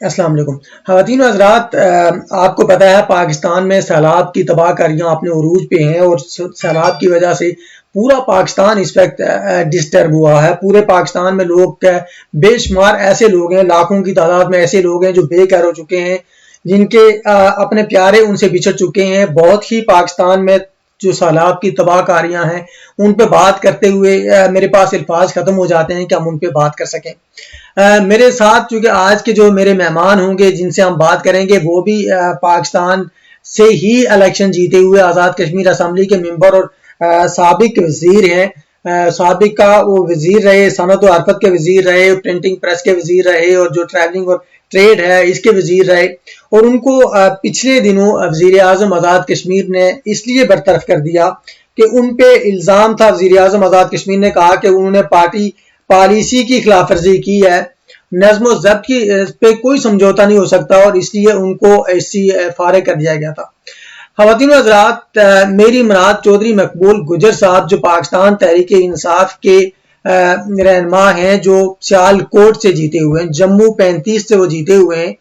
السلام علیکم خواتین و حضرات، آپ کو پتہ ہے پاکستان میں سیلاب کی تباہ کاریاں اپنے عروج پہ ہیں اور سیلاب کی وجہ سے پورا پاکستان اس وقت ڈسٹرب ہوا ہے۔ پورے پاکستان میں لوگ بے شمار ایسے لوگ ہیں، لاکھوں کی تعداد میں ایسے لوگ ہیں جو بے گھر ہو چکے ہیں، جن کے اپنے پیارے ان سے بچھڑ چکے ہیں۔ بہت ہی پاکستان میں جو سیلاب کی تباہ کاریاں ہیں ان پہ بات کرتے ہوئے میرے پاس الفاظ ختم ہو جاتے ہیں کہ ہم ان پہ بات کر سکیں۔ میرے ساتھ چونکہ آج کے جو میرے مہمان ہوں گے جن سے ہم بات کریں گے وہ بھی پاکستان سے ہی الیکشن جیتے ہوئے آزاد کشمیر اسمبلی کے ممبر اور سابق وزیر ہیں۔ سابق کا وہ وزیر رہے، صنعت و حرفت کے وزیر رہے، پرنٹنگ پریس کے وزیر رہے اور جو ٹریولنگ اور ٹریڈ ہے اس کے وزیر رہے، اور ان کو پچھلے دنوں وزیر اعظم آزاد کشمیر نے اس لیے برطرف کر دیا کہ ان پہ الزام تھا، وزیر اعظم آزاد کشمیر نے کہا کہ انہوں نے پارٹی پالیسی کی خلاف ورزی کی ہے، نظم و ضبط کی پہ کوئی سمجھوتہ نہیں ہو سکتا، اور اس لیے ان کو ایسی فارغ کر دیا گیا تھا۔ خواتین و حضرات، میری مراد چودھری مقبول گجر صاحب جو پاکستان تحریک انصاف کے رہنما ہیں، جو سیال کوٹ سے جیتے ہوئے ہیں، جموں 35 سے وہ جیتے ہوئے ہیں۔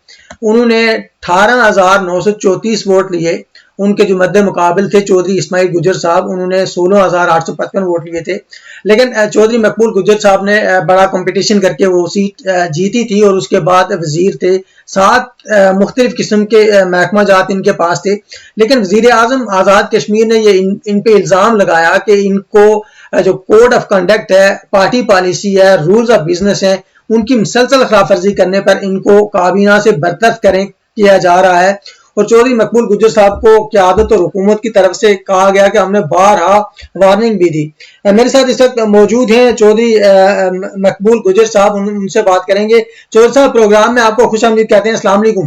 انہوں نے 18,934 ووٹ لیے۔ ان کے جو مد مقابل تھے چودھری اسماعیل گجر صاحب، انہوں نے 16,855 ووٹ لیے تھے، لیکن چودھری مقبول گجر صاحب نے بڑا کمپٹیشن کر کے وہ سیٹ جیتی تھی، اور اس کے بعد وزیر تھے، 7 مختلف قسم کے محکمہ جات ان کے پاس تھے۔ لیکن وزیر اعظم آزاد کشمیر نے یہ ان پہ الزام لگایا کہ ان کو جو کوڈ آف کنڈکٹ ہے، پارٹی پالیسی ہے، رولز آف بزنس ہیں، ان کی مسلسل خلاف ورزی کرنے پر ان کو کابینہ سے برطرف کیا جا رہا ہے۔ اور چودھری مقبول گجر صاحب کو قیادت اور حکومت کی طرف سے کہا گیا کہ ہم نے بارہا وارننگ بھی دی۔ میرے ساتھ اس وقت موجود ہیں چودھری مقبول گجر صاحب، ان سے بات کریں گے۔ چودھری صاحب، پروگرام میں آپ کو خوش آمدید کہتے ہیں۔ السلام علیکم۔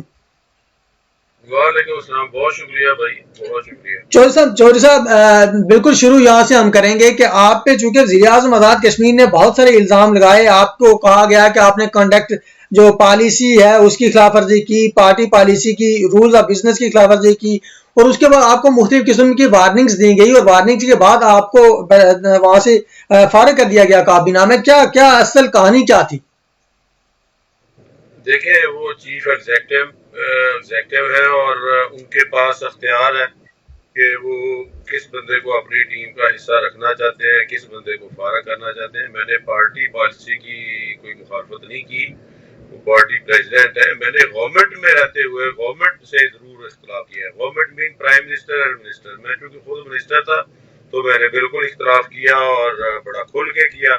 وعلیکم السلام، بہت شکریہ بھائی، بہت شکریہ۔ چودھری صاحب، بالکل شروع یہاں سے ہم کریں گے کہ آپ پہ چونکہ وزیر اعظم آزاد کشمیر نے بہت سارے الزام لگائے، آپ کو کہا گیا کہ آپ نے کنڈکٹ جو پالیسی ہے اس کی خلاف ورزی کی، پارٹی پالیسی کی، رولز آف بزنس کی خلاف ورزی کی، اور اس کے بعد آپ کو مختلف قسم کی وارننگز دی گئی، اور وارننگز کے بعد آپ کو وہاں سے فارغ کر دیا گیا کابینہ میں۔ کیا اصل کہانی کیا تھی؟ دیکھیں، وہ چیف ایگزیکٹو ہے اور ان کے پاس اختیار ہے کہ وہ کس بندے کو اپنی ٹیم کا حصہ رکھنا چاہتے ہیں، کس بندے کو فارغ کرنا چاہتے ہیں۔ میں نے پارٹی پالیسی کی کوئی مخالفت نہیں کی، وہ پارٹی پریزیڈنٹ ہے۔ میں نے گورنمنٹ میں رہتے ہوئے گورنمنٹ سے ضرور اختلاف کیا ہے، گورنمنٹ مین پرائم منسٹر اینڈ منسٹر۔ میں چونکہ خود منسٹر تھا تو میں نے بالکل اختلاف کیا اور بڑا کھل کے کیا۔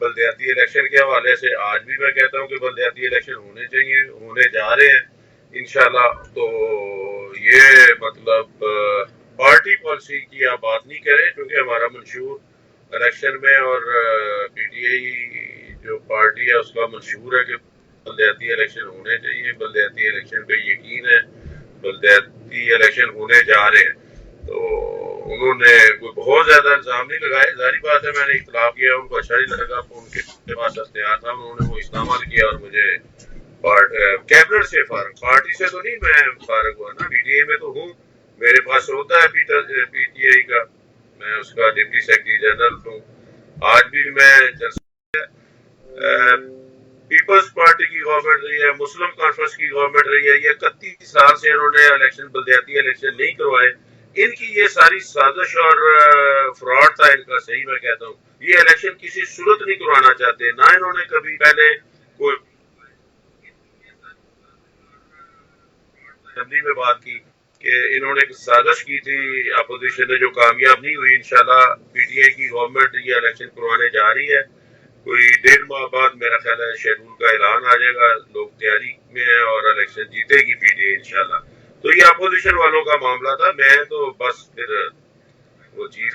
بلدیاتی الیکشن کے حوالے سے آج بھی میں کہتا ہوں کہ بلدیاتی الیکشن ہونے چاہیے، ہونے جا رہے ہیں انشاءاللہ۔ تو یہ مطلب پارٹی پالیسی کی آپ بات نہیں کریں، کیونکہ ہمارا منشور الیکشن میں اور پی ٹی آئی جو پارٹی ہے اس کا منشور ہے کہ بلدیاتی الیکشن ہونے چاہیے، بلدیاتی الیکشن پہ یقین ہے، بلدیاتی الیکشن ہونے جا رہے ہیں۔ تو انہوں نے کوئی بہت زیادہ الزام نہیں لگائے، ظاہری بات ہے میں نے اختلاف کیا، ان کو اچھا نہیں لگا، ان کے پاس اختیار تھا، انہوں نے وہ استعمال کیا اور مجھے کیبنٹ سے فارغ، پارٹی سے تو نہیں میں فارغ ہوا نا، پی ٹی آئی میں تو ہوں، میرے پاس ہوتا ہے پی ٹی آئی کا، میں اس کا ڈپٹی سیکرٹری جنرل ہوں۔ آج بھی میں پیپلز پارٹی کی گورنمنٹ رہی ہے، مسلم کانفرنس کی گورنمنٹ رہی ہے، یہ 31 سال سے انہوں نے الیکشن بلدیاتی الیکشن نہیں کروائے۔ ان کی یہ ساری سازش اور فراڈ تھا ان کا، صحیح میں کہتا ہوں۔ یہ الیکشن کسی صورت نہیں کروانا چاہتے، نہ انہوں نے کبھی پہلے کوئی اسمبلی میں بات کی کہ انہوں نے سازش کی تھی، اپوزیشن نے جو کامیاب نہیں ہوئی۔ انشاءاللہ پی ٹی آئی کی گورنمنٹ یہ الیکشن کروانے جا رہی ہے، کوئی 1.5 ماہ بعد میرا خیال ہے شیڈول کا اعلان آ جائے گا، لوگ تیاری میں ہیں اور الیکشن جیتے گی پی ٹی آئی انشاءاللہ۔ تو یہ اپوزیشن والوں کا معاملہ تھا، میں تو بس پھر وہ چیف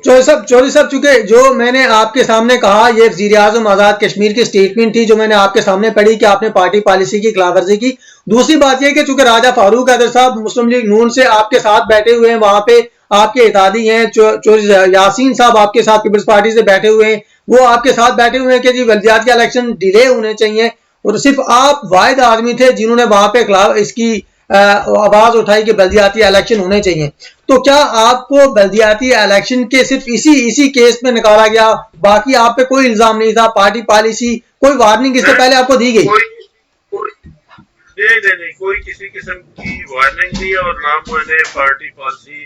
چودھری صاحب، چونکہ جو میں نے آپ کے سامنے کہا یہ وزیر اعظم آزاد کشمیر کی سٹیٹمنٹ تھی جو میں نے آپ کے سامنے پڑھی کہ آپ نے پارٹی پالیسی کی خلاف ورزی کی۔ دوسری بات یہ کہ چونکہ راجہ فاروق حیدر صاحب مسلم لیگ نون سے آپ کے ساتھ بیٹھے ہوئے ہیں، وہاں پہ آپ کے اتحادی ہیں، چودھری یاسین صاحب آپ کے ساتھ پیپلز پارٹی سے بیٹھے ہوئے ہیں، وہ آپ کے ساتھ بیٹھے ہوئے ہیں کہ جی بلدیاتی الیکشن ڈیلے ہونے چاہیے، اور صرف آپ واحد آدمی تھے جنہوں نے وہاں پہ اس کی آواز اٹھائی کہ بلدیاتی الیکشن ہونے چاہیے۔ تو کیا آپ کو بلدیاتی الیکشن کے صرف اسی کیس میں نکالا گیا، باقی آپ پہ کوئی الزام نہیں تھا، پارٹی پالیسی کوئی وارننگ اس سے پہلے آپ کو دی گئی؟ نہیں کوئی کسی قسم کی وارننگ نہیں ہے اور نہ میں نے پارٹی پالیسی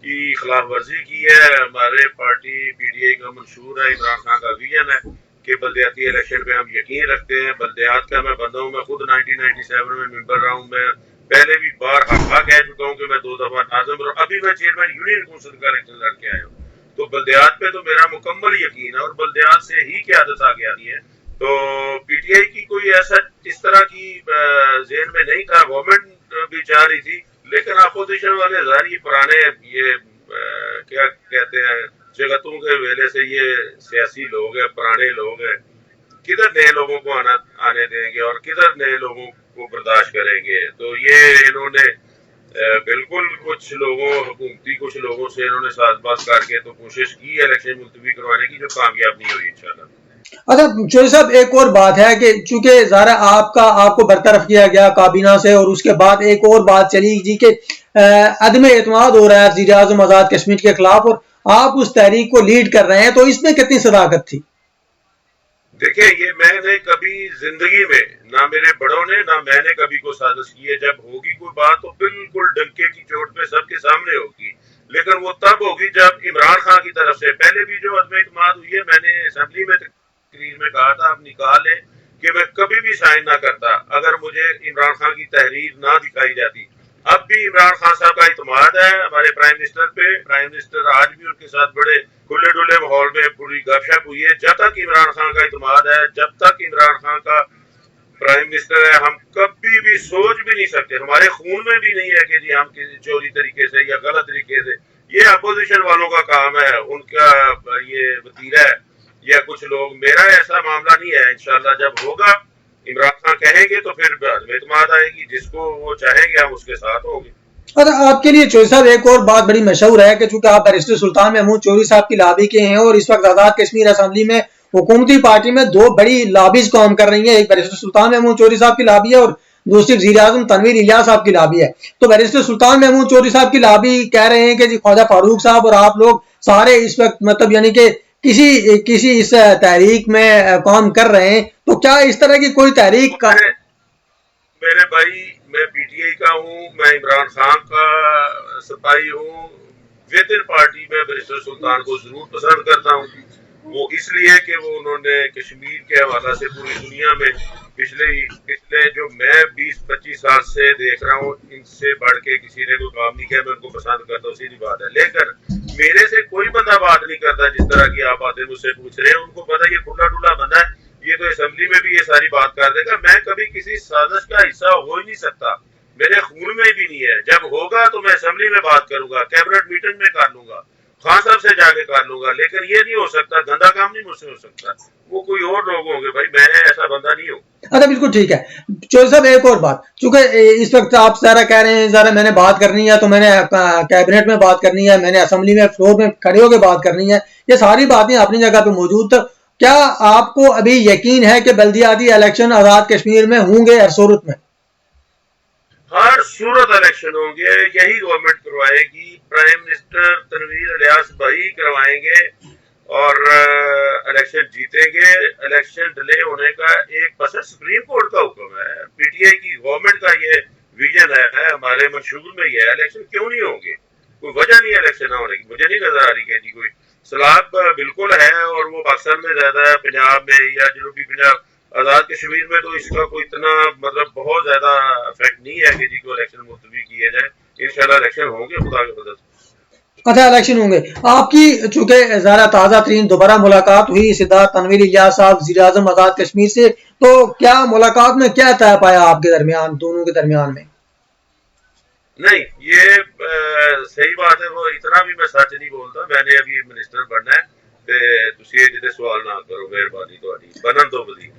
کی خلاف ورزی کی ہے. ہمارے پارٹی پی ٹی آئی کا منشور ہے, عمران خان کا ویژن ہے کہ بلدیاتی الیکشن پہ ہم یقین رکھتے ہیں. بلدیات کا میں بندہ ہوں, میں خود 1997 میں ممبر رہا ہوں. میں پہلے بھی بار ہفتہ کہہ چکا ہوں کہ میں 2 دفعہ ناظم رہا ہوں, ابھی میں چیئرمین یونین کونسل کا الیکشن لڑ کے آیا ہوں. تو بلدیات پہ تو میرا مکمل یقین ہے اور بلدیات سے ہی قیادت آگے آنی ہے. تو پی ٹی آئی کی کوئی ایسا اس طرح کی ذہن میں نہیں تھا. گورنمنٹ بھی چاہ رہی تھی لیکن اپوزیشن والے ظاہر یہ پرانے یہ کیا کہتے ہیں جگتوں کے ویلے سے یہ سیاسی لوگ ہیں, پرانے لوگ ہیں, کدھر نئے لوگوں کو آنے دیں گے اور کدھر نئے لوگوں کو برداشت کریں گے. تو یہ انہوں نے بالکل کچھ لوگوں حکومتی کچھ لوگوں سے انہوں نے ساز باز کر کے تو کوشش کی الیکشن ملتوی کروانے کی, جو کامیاب نہیں ہوئی انشاءاللہ. اچھا چوہدری صاحب, ایک اور بات ہے کہ چونکہ ذرا آپ کو برطرف کیا گیا کابینہ سے اور اس کے بعد ایک اور بات چلی جی کہ عدم اعتماد ہو رہا ہے وزیر اعظم آزاد کشمیر کے خلاف اور آپ اس تحریک کو لیڈ کر رہے ہیں, تو اس میں کتنی صداقت تھی؟ دیکھیں یہ میں نے کبھی زندگی میں نہ میرے بڑوں نے نہ میں نے کبھی کوئی سازش کی ہے. جب ہوگی کوئی بات تو بالکل ڈنکے کی چوٹ پہ سب کے سامنے ہوگی, لیکن وہ تب ہوگی جب عمران خان کی طرف سے پہلے بھی جو عدم اعتماد ہوئی ہے. میں نے اسمبلی میں تقریر میں کہا تھا, آپ نکال لیں کہ میں کبھی بھی سائن نہ کرتا اگر مجھے عمران خان کی تحریر نہ دکھائی جاتی. اب بھی عمران خان صاحب کا اعتماد ہے ہمارے پرائم منسٹر پہ. پرائم منسٹر آج بھی ان کے ساتھ بڑے کھلے ڈلے ماحول میں پوری گپ شپ ہوئی ہے. جب تک عمران خان کا اعتماد ہے, جب تک عمران خان کا پرائم منسٹر ہے, ہم کبھی بھی سوچ بھی نہیں سکتے, ہمارے خون میں بھی نہیں ہے کہ جی ہم کسی چوری طریقے سے یا غلط طریقے سے, یہ اپوزیشن والوں کا کام ہے, ان کا یہ وتیرہ ہے یا کچھ لوگ. میرا ایسا معاملہ نہیں ہے. انشاءاللہ جب ہوگا عمران خان کہیں گے تو پھر اعتماد آئے گی, جس کو وہ چاہیں گے ہم اس کے ساتھ ہوں گے. اور آپ کے لیے چوہدری صاحب ایک اور بات بڑی مشہور ہے کہ چونکہ آپ بیرسٹر سلطان محمود چودھری صاحب کی لابی کے ہیں اور اس وقت آزاد کشمیر اسمبلی میں حکومتی پارٹی میں 2 بڑی لابیز کام کر رہی ہیں. ایک بیرسٹر سلطان محمود چودھری صاحب کی لابی ہے اور دوسری وزیر اعظم تنویر الیاس صاحب کی لابی ہے. تو بیرسٹر سلطان محمود چودھری صاحب کی لابی کہہ رہے ہیں کہ جی خواجہ فاروق صاحب اور آپ لوگ سارے اس وقت مطلب یعنی کہ کسی اس تحریک میں کام کر رہے ہیں, تو کیا اس طرح کی کوئی تحریک کا میرے بھائی میں پی ٹی آئی کا ہوں, میں عمران خان کا سپاہی ہوں. ود ان پارٹی میں بیرسٹر سلطان کو ضرور پسند کرتا ہوں. وہ اس لیے کہ وہ انہوں نے کشمیر کے حوالہ سے پوری دنیا میں پچھلے جو میں 20-25 سال سے دیکھ رہا ہوں, ان سے بڑھ کے کسی نے کوئی کام نہیں کیا. میں ان کو پسند کرتا ہوں, سیدھی بات ہے. لیکن میرے سے کوئی بندہ بات نہیں کرتا جس طرح کی آپ باتیں مجھ سے پوچھ رہے ہیں. ان کو پتا یہ کھلا ڈلا بندہ ہے, یہ تو اسمبلی میں بھی یہ ساری بات کر دے گا. میں کبھی کسی سازش کا حصہ ہو ہی نہیں سکتا, میرے خون میں بھی نہیں ہے. جب ہوگا تو میں اسمبلی میں بات کروں گا, کیبنٹ میٹنگ میں کر لوں گا, خان صاحب سے جا کے کر لوں گا, لیکن یہ نہیں ہو سکتا, گندا کام نہیں مجھ سے ہو سکتا. وہ کوئی اور لوگ ہوں گے, بھائی میں ایسا بندہ نہیں ہوں. اچھا بالکل ٹھیک ہے. چودھری صاحب ایک اور بات, چونکہ اس وقت آپ ذرا کہہ رہے ہیں ذرا میں نے بات کرنی ہے تو میں نے کیبنٹ میں بات کرنی ہے, میں نے اسمبلی میں فلور میں کھڑے ہو کے بات کرنی ہے, یہ ساری باتیں اپنی جگہ پہ موجود. تو کیا آپ کو ابھی یقین ہے کہ بلدیاتی الیکشن آزاد کشمیر میں ہوں گے ہر صورت میں؟ ہر صورت الیکشن ہوں گے, یہی گورنمنٹ کروائے گی. پرائم منسٹر تنویر الیاس بھائی کروائیں گے اور الیکشن جیتیں گے. الیکشن ڈیلے ہونے کا ایک بس سپریم کورٹ کا حکم ہے, پی ٹی آئی کی گورنمنٹ کا یہ ویژن ہے, ہمارے منشور میں یہ ہے. الیکشن کیوں نہیں ہوں گے؟ کوئی وجہ نہیں ہے الیکشن نہ ہونے کی, مجھے نہیں نظر آ رہی کہ جی کوئی سیلاب بالکل ہے اور وہ پاکستان میں زیادہ ہے, پنجاب میں یا جنوبی پنجاب. آزاد کشمیر میں تو اس کا کوئی اتنا مطلب بہت زیادہ افیکٹ نہیں ہے کہ جی کو الیکشن ملتوی کیے جائے. انشاءاللہ الیکشن ہوں گے خدا کے فضل سے. اچھا الیکشن ہوں گے. آپ کی چونکہ ذرا تازہ ترین دوبارہ ملاقات ہوئی سدھارتھ تنویر الیاس صاحب وزیر اعظم آزاد کشمیر سے, تو کیا ملاقات میں کیا طے پایا آپ کے درمیان, دونوں کے درمیان میں؟ نہیں یہ صحیح بات ہے, وہ اتنا بھی میں سچ نہیں بولتا. میں نے ابھی منسٹر بننا ہے تے تسی جدے سوال نہ کرو, مہربانی تہاڈی بنن دو وزیر.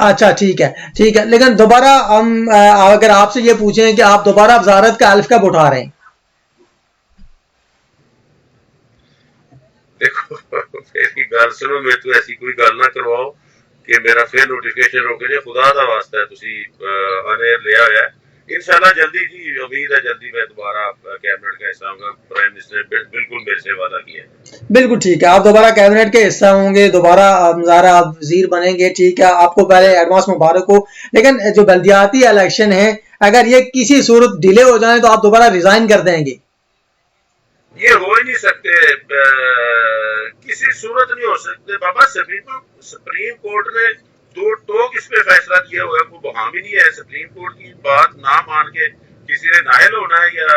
اچھا ٹھیک ہے, لیکن دوبارہ ہم اگر آپ سے یہ پوچھیں کہ آپ دوبارہ وزارت کا الف کب اٹھا رہے ہیں؟ دیکھو میری گل سنو, میرے تو ایسی کوئی گل نہ کرواؤ کہ میرا پھر نوٹیفکیشن روکے جائے. خدا دا واسطہ ہے تسی آن ایئر لیا ہوا ہے, انشاءاللہ جلدی جی، امید ہے جلدی میں دوبارہ کیبنٹ کا حصہ ہوں گا. پرائم منسٹر نے بالکل میرے سے وعدہ کیا ہے. بالکل ٹھیک ہے، آپ دوبارہ کیبنٹ کے حصہ ہوں گے، دوبارہ ظاہر آپ وزیر بنیں گے، ٹھیک ہے، آپ کو پہلے ایڈوانس مبارک ہو. لیکن جو بلدیاتی الیکشن ہے، اگر یہ کسی صورت ڈیلے ہو جائیں تو آپ دوبارہ ریزائن کر دیں گے؟ یہ ہو ہی نہیں سکتے، کسی صورت نہیں ہو سکتے بابا. سپریم کورٹ نے دو ٹوک اس پہ فیصلہ کیا ہوا ہے، کوئی بہام ہی نہیں ہے. سپریم کورٹ کی بات نہ مان کے کسی نے نااہل ہونا ہے، یا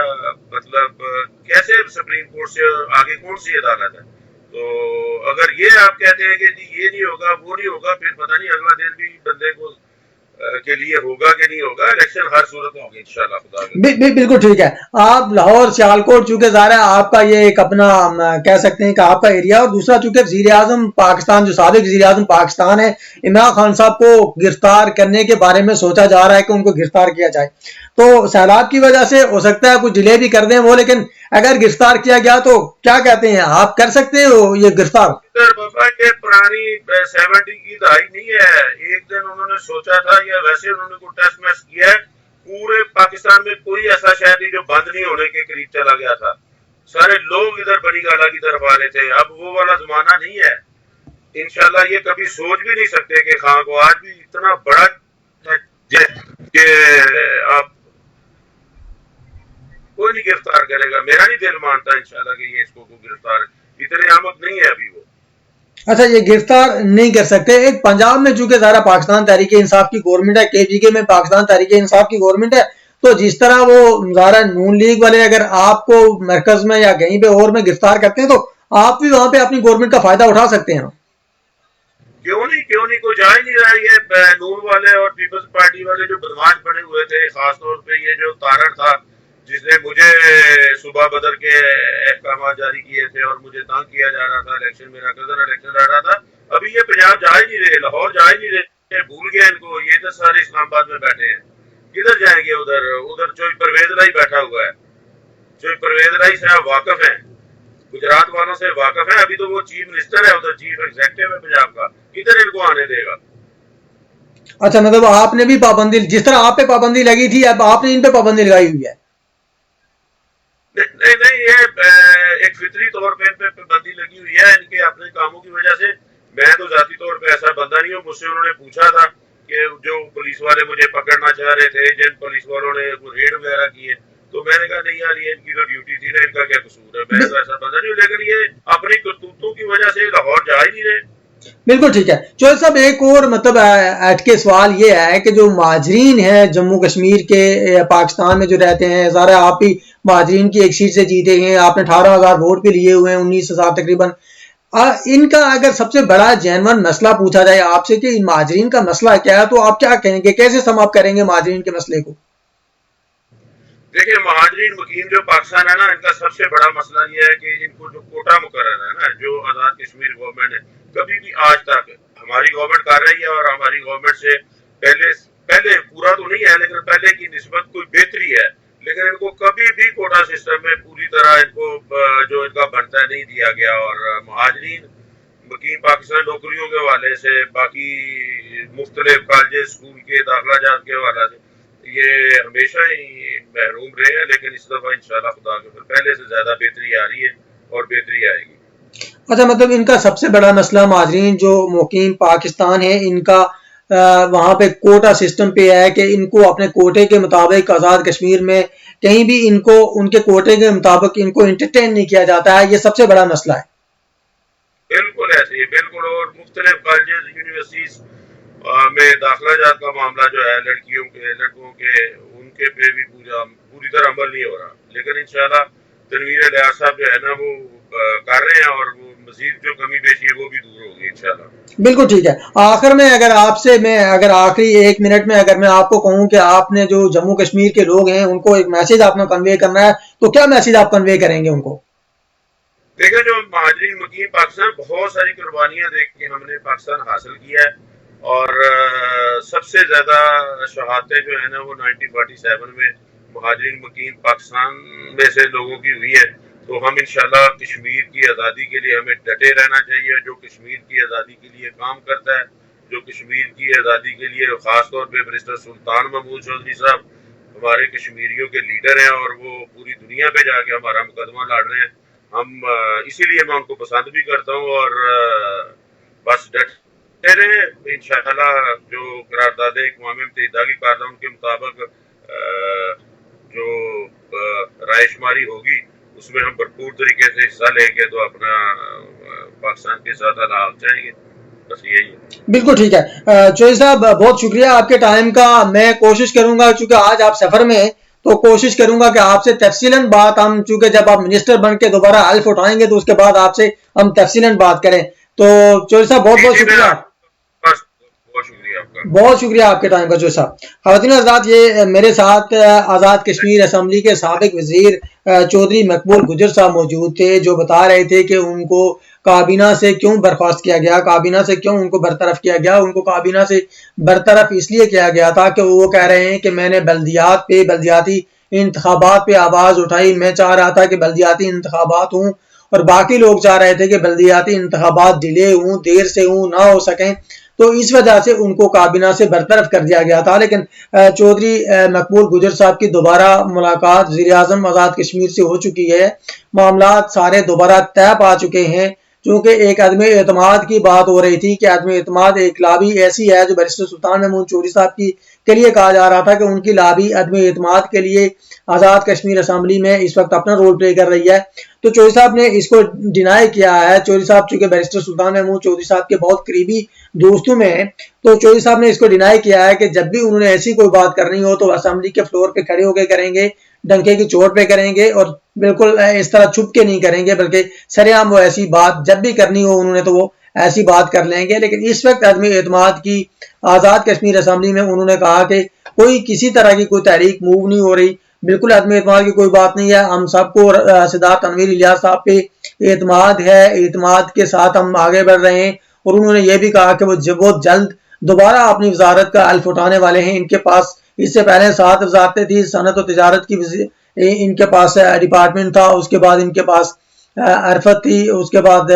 مطلب کیسے سپریم کورٹ سے آگے کون سی عدالت ہے؟ تو اگر یہ آپ کہتے ہیں کہ جی یہ نہیں ہوگا وہ نہیں ہوگا، پھر پتہ نہیں اگلا دن بھی بندے کو کے لیے ہوگا کہ نہیں ہوگا. الیکشن ہر صورت ہوگی انشاءاللہ خدا کے. بالکل ٹھیک ہے. آپ لاہور سیالکوٹ چونکہ ظاہر ہے آپ کا یہ ایک اپنا کہہ سکتے ہیں کہ آپ کا ایریا، اور دوسرا چونکہ وزیر اعظم پاکستان، جو سابق وزیر اعظم پاکستان ہے، عمران خان صاحب کو گرفتار کرنے کے بارے میں سوچا جا رہا ہے کہ ان کو گرفتار کیا جائے. تو سیلاب کی وجہ سے ہو سکتا ہے کچھ ڈیلے بھی کر دیں وہ، لیکن اگر گرفتار کیا گیا تو کیا کہتے ہیں آپ، کر سکتے ہو یہ گرفتار؟ بابا یہ پرانی 70 کی دہائی نہیں ہے. ایک دن انہوں نے سوچا تھا، یا ویسے انہوں نے کوئی ٹیسٹ میچ کیا ہے؟ پورے پاکستان میں کوئی ایسا شہر نہیں جو بند نہیں ہونے کے قریب چلا گیا تھا. سارے لوگ ادھر بڑی گالا کی طرف آ رہے تھے. اب وہ والا زمانہ نہیں ہے. انشاءاللہ یہ کبھی سوچ بھی نہیں سکتے کہ خان کو آج بھی اتنا بڑا کہ آپ کوئی نہیں گرفتار کرے گا. میرا نہیں دل مانتا انشاءاللہ کہ یہ اس کو گرفتار، اتنے آمد نہیں ہے ابھی وہ. اچھا، یہ گرفتار نہیں کر سکتے. ایک پنجاب میں چونکہ ذرا پاکستان تحریک انصاف کی گورنمنٹ ہے، کے پی کے میں پاکستان تحریک انصاف کی گورنمنٹ ہے، تو جس طرح وہ ذرا نون لیگ والے اگر آپ کو مرکز میں یا کہیں پہ اور میں گرفتار کرتے ہیں تو آپ بھی وہاں پہ اپنی گورنمنٹ کا فائدہ اٹھا سکتے ہیں. کیوں نہیں کوئی جا ہی نہیں رہا. یہ نون والے اور پیپلز پارٹی والے جو بدماش بنے ہوئے تھے، خاص طور پہ یہ جو تارڑ تھا جس نے مجھے صبح بدر کے احکامات جاری کیے تھے اور مجھے تنگ کیا جا رہا تھا، الیکشن میرا کزن الیکشن لڑ رہا تھا. ابھی یہ پنجاب جا ہی نہیں رہے، لاہور جا ہی نہیں رہے، بھول گیا ان کو. یہ تو سارے اسلام آباد میں بیٹھے ہیں، کدھر جائیں گے؟ ادھر چوئی پرویز رائی بیٹھا ہوا ہے. چوئی پرویز رائی سے آپ واقف ہیں، گجرات والوں سے واقف ہیں. ابھی تو وہ چیف منسٹر ہے ادھر، چیف ایگزیکٹو ہے پنجاب کا. کدھر ان کو آنے دے گا؟ اچھا، مطلب آپ نے بھی پابندی، جس طرح آپ پہ پابندی لگی تھی اب آپ نے ان پہ پابندی لگائی ہوئی ہے؟ نہیں، یہ ایک فطری طور پہ ان پہ پابندی لگی ہوئی ہے ان کے اپنے کاموں کی وجہ سے. میں تو ذاتی طور پہ ایسا بندہ نہیں ہوں. مجھ سے انہوں نے پوچھا تھا کہ جو پولیس والے مجھے پکڑنا چاہ رہے تھے، جن پولیس والوں نے ریڈ وغیرہ کیے، تو میں نے کہا نہیں یار یہ ان کی تو ڈیوٹی تھی نا، ان کا کیا قصور ہے. میں تو ایسا بندہ نہیں ہوں، لیکن یہ اپنی کرتوتوں کی وجہ سے لاہور جا ہی نہیں رہے. بالکل ٹھیک ہے. چوہدری صاحب ایک اور مطلب ایٹ کے سوال یہ ہے کہ جو مہاجرین ہیں جموں کشمیر کے پاکستان میں جو رہتے ہیں، ظاہر ہے آپ بھی مہاجرین کی ایک سیٹ سے جیتے ہیں، آپ نے 18,000 ووٹ بھی لیے ہوئے ہیں، 19,000 تقریباً. ان کا اگر سب سے بڑا جینون مسئلہ پوچھا جائے آپ سے کہ ان مہاجرین کا مسئلہ کیا ہے، تو آپ کیا کہیں گے؟ کیسے سم اپ کریں گے مہاجرین کے مسئلے کو؟ دیکھیں، مہاجرین مقیم جو پاکستان ہے نا، ان کا سب سے بڑا مسئلہ یہ ہے کہ ان کو جو کوٹا مقرر ہے نا، جو آزاد کشمیر گورنمنٹ نے کبھی بھی آج تک، ہماری گورنمنٹ کر رہی ہے اور ہماری گورنمنٹ سے پہلے پورا تو نہیں ہے لیکن پہلے کی نسبت کوئی بہتری ہے، لیکن ان کو کبھی بھی کوٹا سسٹم میں پوری طرح ان کو جو ان کا بنتا ہے نہیں دیا گیا. اور مہاجرین مقیم پاکستان نوکریوں کے حوالے سے، باقی مختلف کالجز اسکول کے داخلہ جات کے حوالے سے یہ ہمیشہ ہی محروم رہے ہیں. لیکن اس دفعہ انشاءاللہ خدا کے پہلے سے زیادہ بہتری آ رہی ہے اور بہتری آئے گی. اچھا، مطلب ان کا سب سے بڑا مسئلہ مہاجرین جو مقیم پاکستان ہے ان کا وہاں پہ کوٹا سسٹم پہ ہے کہ ان کو اپنے کوٹے کے مطابق آزاد کشمیر میں کہیں بھی ان کو ان کے کوٹے کے مطابق ان کو انٹرٹین نہیں کیا جاتا ہے. یہ سب سے بڑا مسئلہ ہے. بالکل ایسے ہی، بالکل. اور مختلف کالجز یونیورسٹیز میں داخلہ جات کا معاملہ جو ہے لڑکیوں کے لڑکوں کے، ان کے پہ بھی پوری طرح عمل نہیں ہو رہا. لیکن انشاءاللہ تنویر الیاس صاحب جو ہے نا وہ کر رہے ہیں، اور وہ مزید جو کمی بیشی ہے وہ بھی دور ہوگی انشاءاللہ. بالکل ٹھیک ہے. آخر میں اگر آپ سے اگر آخری 1 منٹ میں اگر میں آپ کو کہوں کہ آپ نے جو جموں کشمیر کے لوگ ہیں ان کو ایک میسج آپ نے کنوے کرنا ہے، تو کیا میسج آپ کنوے کریں گے ان کو؟ دیکھیں، جو مہاجرین مقیم پاکستان، بہت ساری قربانیاں دیکھ کے ہم نے پاکستان حاصل کیا ہے، اور سب سے زیادہ شہادتیں جو ہے نا وہ 1947 میں مہاجرین مقیم پاکستان میں سے لوگوں کی ہوئی ہے. تو ہم انشاءاللہ کشمیر کی آزادی کے لیے ہمیں ڈٹے رہنا چاہیے. جو کشمیر کی آزادی کے لیے کام کرتا ہے، جو کشمیر کی آزادی کے لیے خاص طور پہ برسٹر سلطان محمود چودھری صاحب ہمارے کشمیریوں کے لیڈر ہیں اور وہ پوری دنیا پہ جا کے ہمارا مقدمہ لڑ رہے ہیں. ہم اسی لیے میں ان کو پسند بھی کرتا ہوں اور بس ڈٹے رہے. انشاءاللہ جو قرارداد اقوام متحدہ کی قرارداد کے مطابق جو رائے شماری ہوگی اس میں ہم بھرپور طریقے سے حصہ لیں گے تو اپنا پاکستان کے ساتھ اللہ چاہیں گے. بس یہی ہے. بالکل ٹھیک ہے. چوہدری صاحب بہت شکریہ آپ کے ٹائم کا. میں کوشش کروں گا چونکہ آج آپ سفر میں ہیں تو کوشش کروں گا کہ آپ سے تفصیلاً بات ہم چونکہ جب آپ منسٹر بن کے دوبارہ حلف اٹھائیں گے تو اس کے بعد آپ سے ہم تفصیلاً بات کریں. تو چوہدری صاحب بہت بہت شکریہ. بہت شکریہ آپ کے ٹائم کا چوہدری صاحب. خواتین و حضرات یہ میرے ساتھ آزاد کشمیر اسمبلی کے سابق وزیر چودھری مقبول گجر صاحب موجود تھے جو بتا رہے تھے کہ ان کو کابینہ سے کیوں برخاست کیا گیا, کابینہ سے کیوں ان کو برطرف کیا گیا. ان کو کابینہ سے برطرف اس لیے کیا گیا تھا کہ وہ کہہ رہے ہیں کہ میں نے بلدیات پہ بلدیاتی انتخابات پہ آواز اٹھائی. میں چاہ رہا تھا کہ بلدیاتی انتخابات ہوں اور باقی لوگ چاہ رہے تھے کہ بلدیاتی انتخابات ڈیلے ہوں, دیر سے ہوں, نہ ہو سکیں. تو اس وجہ سے ان کو کابینہ سے برطرف کر دیا گیا تھا. لیکن چودھری مقبول گجر صاحب کی دوبارہ ملاقات وزیر اعظم آزاد کشمیر سے ہو چکی ہے. معاملات سارے دوبارہ طے پا چکے ہیں. چونکہ ایک عدم اعتماد کی بات ہو رہی تھی کہ عدم اعتماد ایک لابی ایسی ہے جو بیرسٹر سلطان محمود چودھری صاحب کی کے لیے کہا جا رہا تھا کہ ان کی لابی عدم اعتماد کے لیے آزاد کشمیر اسمبلی میں اس وقت اپنا رول پلے کر رہی ہے. تو چودھری صاحب نے اس کو ڈینائی کیا ہے. چودھری صاحب چونکہ بیرسٹر سلطان محمود چودھری صاحب کے بہت قریبی دوستوں میں ہیں تو چودھری صاحب نے اس کو ڈینائی کیا ہے کہ جب بھی انہوں نے ایسی کوئی بات کرنی ہو تو اسمبلی کے فلور پہ کھڑے ہو کے کریں گے, ڈنکے کی چوٹ پہ کریں گے اور بالکل اس طرح چھپ کے نہیں کریں گے, بلکہ سرے عام وہ ایسی بات جب بھی کرنی ہو انہوں نے تو وہ ایسی بات کر لیں گے. لیکن اس وقت عدم اعتماد کی آزاد کشمیر اسمبلی میں انہوں نے کہا کہ کوئی کسی طرح کی کوئی تحریک موو نہیں ہو رہی, بالکل عدم اعتماد کی کوئی بات نہیں ہے. ہم سب کو صدارت تنویر الیاس صاحب پہ اعتماد ہے, اعتماد کے ساتھ ہم آگے بڑھ رہے ہیں. اور انہوں نے یہ بھی کہا کہ وہ بہت جلد دوبارہ اپنی وزارت کا حلف اٹھانے والے ہیں. ان کے پاس اس سے پہلے 7 وزارتیں تھیں. صنعت و تجارت کی ان کے پاس ڈپارٹمنٹ تھا, اس کے بعد ان کے پاس عرفت تھی, اس کے بعد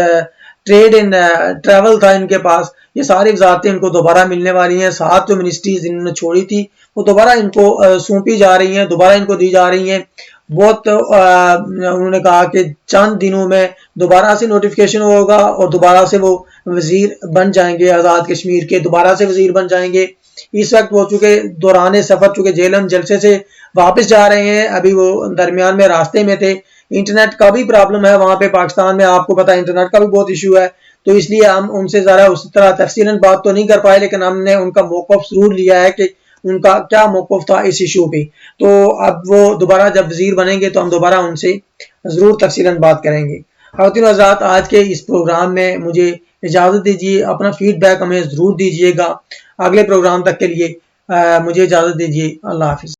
ٹریڈ اینڈ ٹریول تھا ان کے پاس. یہ ساری وزارتیں ان کو دوبارہ ملنے والی ہیں. 7 جو منسٹریز انہوں نے چھوڑی تھی وہ دوبارہ ان کو سونپی جا رہی ہیں, دوبارہ ان کو دی جا رہی ہیں. بہت انہوں نے کہا کہ چند دنوں میں دوبارہ سے نوٹیفیکیشن ہوگا اور دوبارہ سے وہ وزیر بن جائیں گے, آزاد کشمیر کے دوبارہ سے وزیر بن جائیں گے. اس وقت وہ چونکہ دوران سفر چونکہ جیلم جلسے سے واپس جا رہے ہیں, ابھی وہ درمیان میں راستے میں تھے. انٹرنیٹ کا بھی پرابلم ہے وہاں پہ پاکستان میں, آپ کو پتا ہے انٹرنیٹ کا بھی بہت ایشو ہے. تو اس لیے ہم ان سے ذرا اس طرح تفصیلاً بات تو نہیں کر پائے, لیکن ہم نے ان کا موقف ضرور لیا ہے کہ ان کا کیا موقف تھا اس ایشو پہ. تو اب وہ دوبارہ جب وزیر بنیں گے تو ہم دوبارہ ان سے ضرور تفصیلاً بات کریں گے. خواتین و حضرات آج کے اس پروگرام میں مجھے اجازت دیجیے, اپنا فیڈ بیک ہمیں ضرور دیجیے گا. اگلے پروگرام تک کے لیے مجھے اجازت دیجیے. اللہ حافظ.